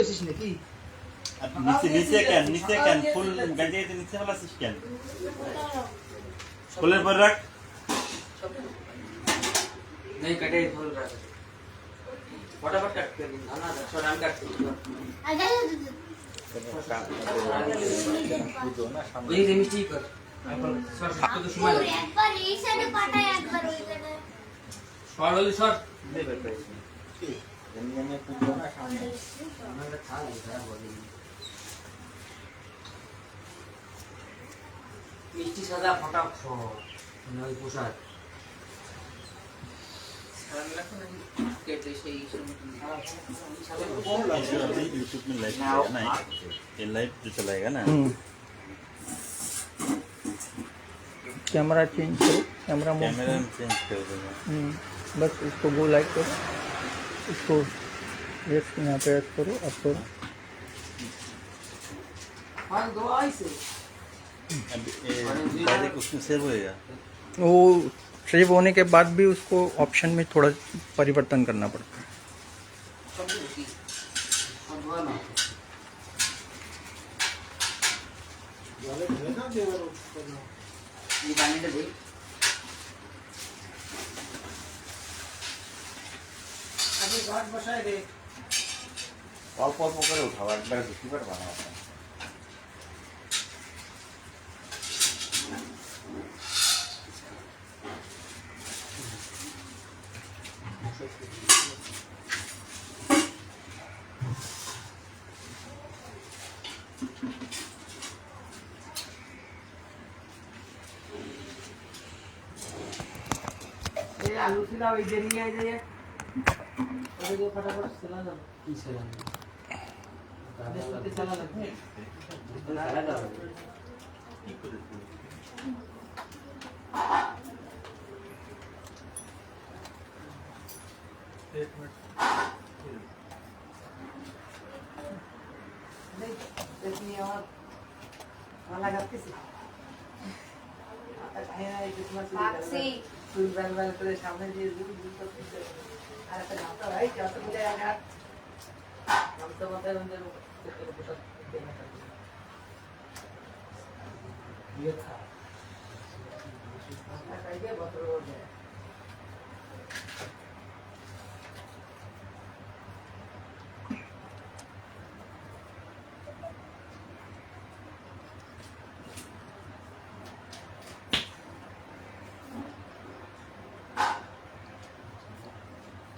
নাকি নিচে নিচে কেন ফুল গাজিয়ে নিচে ফেলাছিস কেন? ফুলের পর রাখ। नहीं कटे फूल रहा फटाफट कट कर ना छोड़ हम कट ওই যে মিষ্টি কর এখন সর সব তো সময় লাগে একবার এই সাইডে পাটা একবার ওই সাইডে সর হলি সর দে বের করে এমনি পুজো না সামনে আমরা খা লাই খারাপ বলি মিষ্টি সাদা ফটাফট সর নয় প্রসাদ यूट्यूब में लाइव ना ये लाइव जो चलाएगा ना कैमरा चेंज करो कैमरा कैमरा में चेंज कर देगा। बस इसको गो लाइट करो इसको यस यहाँ पे यस करो अब करो अब डायरेक्ट उसमें सेव होएगा। वो सेव होने के बाद भी उसको ऑप्शन में थोड़ा परिवर्तन करना पड़ता है। অল্প অল্প করে উঠাও, একবারে বেশি করে বানাও। आलू खिलाओ इधर नहीं आ जाइए अरे जो फटाफट चला ना की चला ना चला ना देखिए और वाला करते से आता है ना एक बाक्सी ফুল বেল বেল করে সামনে দিয়ে দুটো দুটো পিছে আর একটা নামটা ভাই যত মিলে আগে নামটা মাথায় রঞ্জন ये था কাইয়ে বতর হবে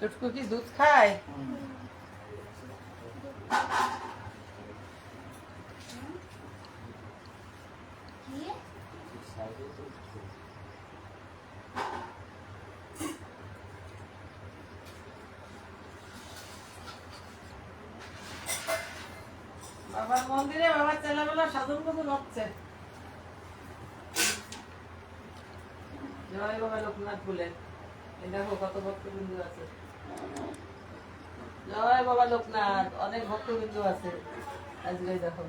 चुटकू की दूध खाए বাবার মন্দিরে বাবার ছেলেবেলা সাধন কত হচ্ছে জয় বাবা লোকনাথ বলে দেখো কত ভক্তবৃন্দ আছে জয় বাবা লোকনাথ অনেক ভক্তবৃন্দ আছে আজকে দেখো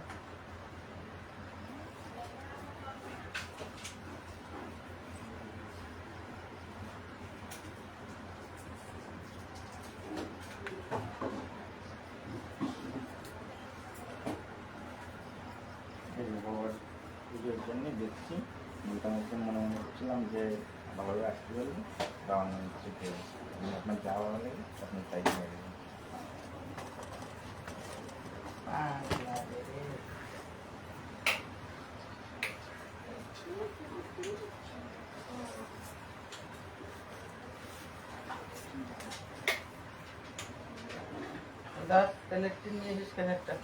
পুজোর জন্য দেখছি মোটামুটি মনে হচ্ছিলাম যে ভালোভাবে আসতে পারবেন কারণ হচ্ছে আপনার যাওয়া হলে আপনি তাই নিয়ে যাবেন। কানেক্টিং নিয়ে এসেছিস কানেক্টটা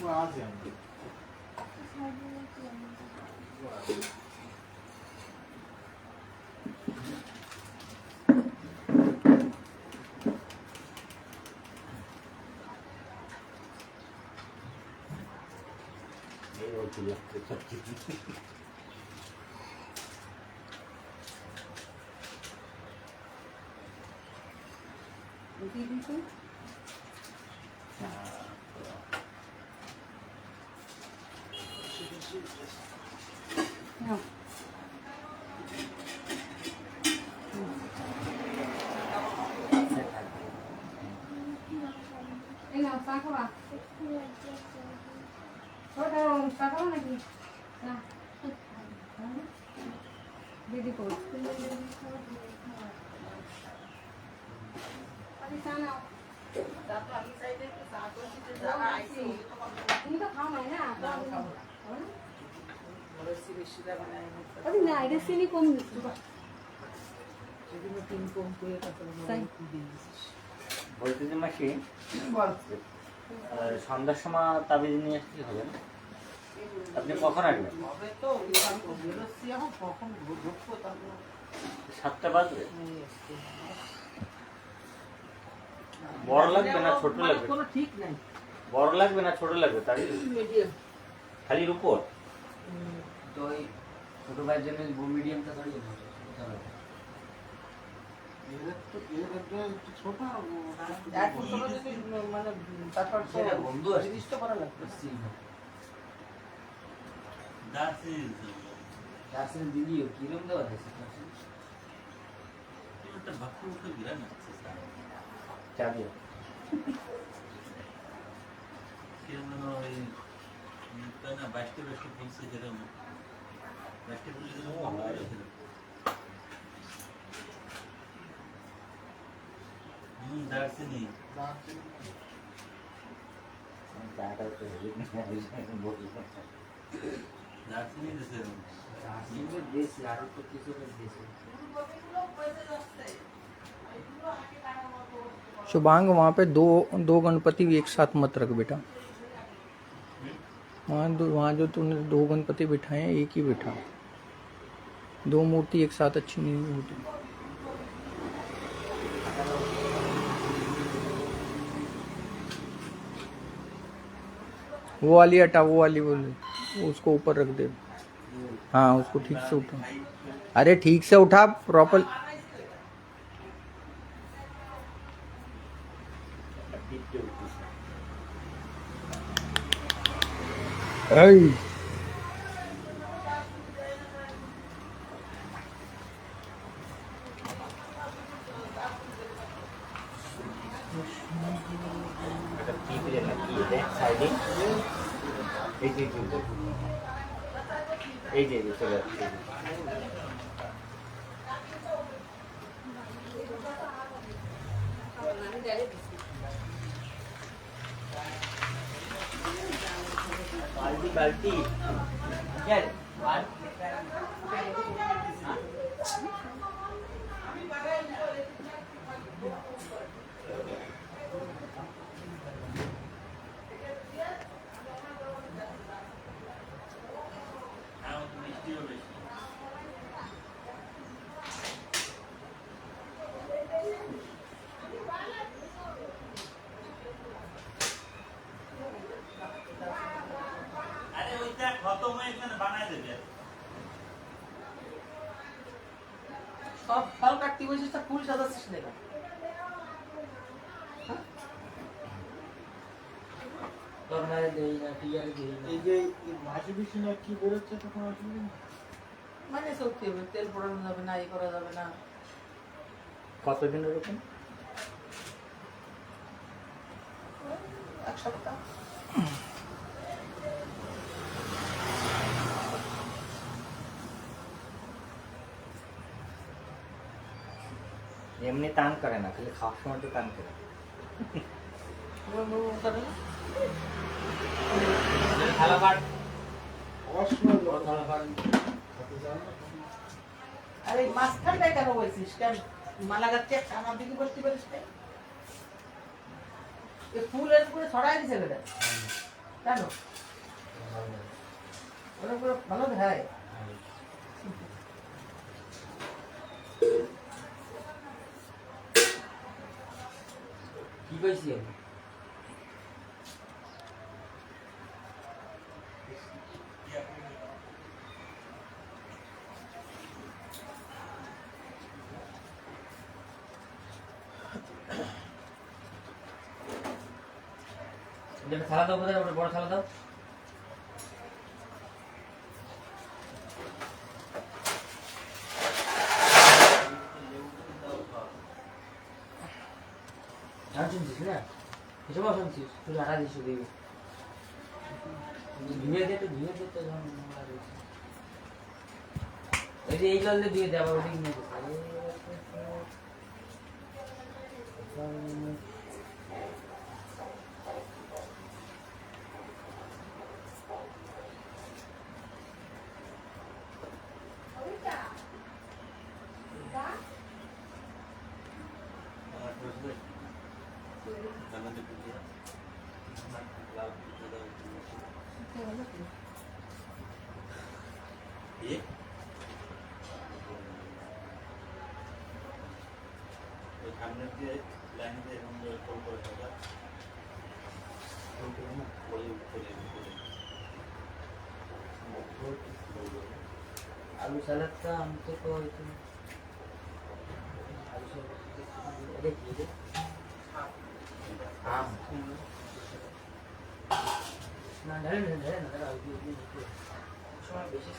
वो आ जाएंगे এই রকম লাগছে সত্যি। রুটি দিতে নাও। এই নাও চা খাবা? ওটা চা খাবা নাকি? না দিদি কই? আরে চা নাও। চা তো আমি চাইলে একটু চা করছি যে যারা আইছে তুমি তো খাও নাই না? খাবো না। বেশি দেবা না। আরে না এটা চিনি কম দিচ্ছি সেদিন তিন কম করে তাই? বলতে যে মাসি বলছে সন্ধ্যার সময় তাবিজ নিয়ে আসলে হবে না? আপনি কখন আসবেন? হবে তো আমি তো বেরোচ্ছি এখন কখন ঢুকবো তারপর 7টা বাজবে। বড় লাগবে না ছোট লাগবে? কোনো ঠিক নাই বড় লাগবে না ছোট লাগবে? তাবিজ মিডিয়াম খালি রূপোর? তো ওই ছোট ভাইয়ের জন্য মিডিয়ামটা ধরিয়ে ছোট এখন ছোট যদি মানে তারপর তো সেটা বন্ধু আছে। জিনিস তো করা লাগবে দার্সেন দিদিও কিরম দেওয়া আছে চাবি চাটা তো দার্সেনের দেশে আরো তো কিছু দেশে शुभांग वहाँ पे दो दो गणपति एक साथ मत रख बेटा। वहाँ जो तूने दो गणपति बिठाए हैं एक ही बिठा। दो मूर्ति एक साथ अच्छी नहीं होती। वो वाली हटा, वो वाली बोले उसको ऊपर रख दे। हाँ उसको ठीक से उठा। अरे ठीक से उठा प्रॉपर। Hey. এই যে চলে যাচ্ছে बाल्टी बाल्टी चल সব ফল কাটতে বসে ফুল সাজাচ্ছিস না তরকারি দেই না টিয়ারে দেই না এই যে ভাসি বেশি না কি বেরোচ্ছে তখন আসলে মানে সত্যি হবে তেল পড়ানো যাবে না এই করা যাবে না কতদিন এরকম এক সপ্তাহ এমনি টান করে না খালি খাওয়ার সময় তো টান করে থালা কাট অসময় থালা কাট আরে মাঝখানটায় কেন বলছিস কেন মালা গাছটা আমার দিকে বসতে পারিস ফুলের করে ছড়াই দিছে বেটা কেন ওরা পুরো ভালো দেখায় কি কইছি আমি যেটা থালা দাও কোথায়, ওটা বড় থালা দাও। আর শুনছিস না, এসবও শুনছিস, তুই আটা দিস দিবি, ধুয়ে দে, তো ধুয়ে দে, তো যখন নোংরা রয়েছে। এই যে এই জল দিয়ে ধুয়ে দে, আবার ওদিক নিয়ে যেতে। आलू सलाद का हमको तो आलू सलाद देखिए हाँ ना ढले ना आलू সময় বেশি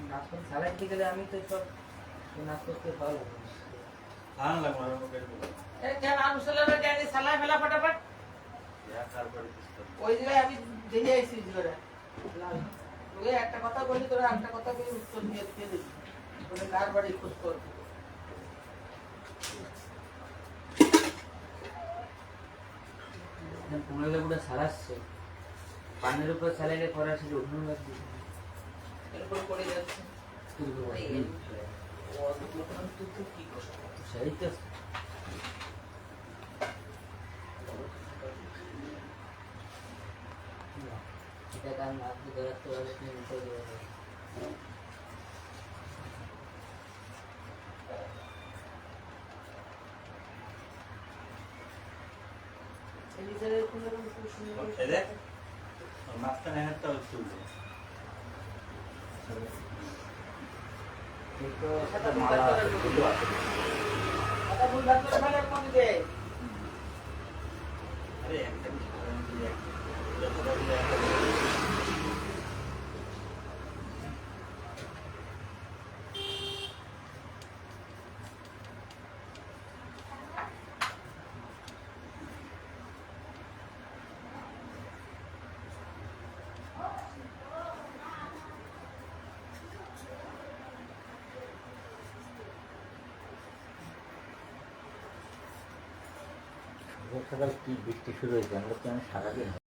নাচ করতে সালাদ খেতে গেলে আমি তো সব নাচ করতে ভালো লাগে हाँ लगवा रहा हूँ এ কেন আলু সালাদ জানি সালাদ ফেলা ফটাফট यार कार बड़ी ওই জায়গায় আমি দেখে আইছি জোরে তোকে একটা কথা বলি, তোরা একটা কথা বলি উত্তর দিয়ে দিয়ে দিবি, তোকে কার বাড়ি খোঁজ কর। কুমড়ো লেবুটা সারাচ্ছে, পানের উপর সারাইলে করা ছিল অন্য লাগবে এরপর পড়ে যাচ্ছে কি কষ্ট সেই তো এটা কারণ আপনি ধরাতে পারলে নিতে দেওয়া এলিজাবেথ কোন রকম খুব সুন্দর है देख मास्टर ने हटता है उसको কথা ভুল ভাগ করে ফেলার মধ্যে দেয়। अरे एकदम সকাল কি বৃষ্টি শুরু হয়েছে, আমরা তো সারাদিন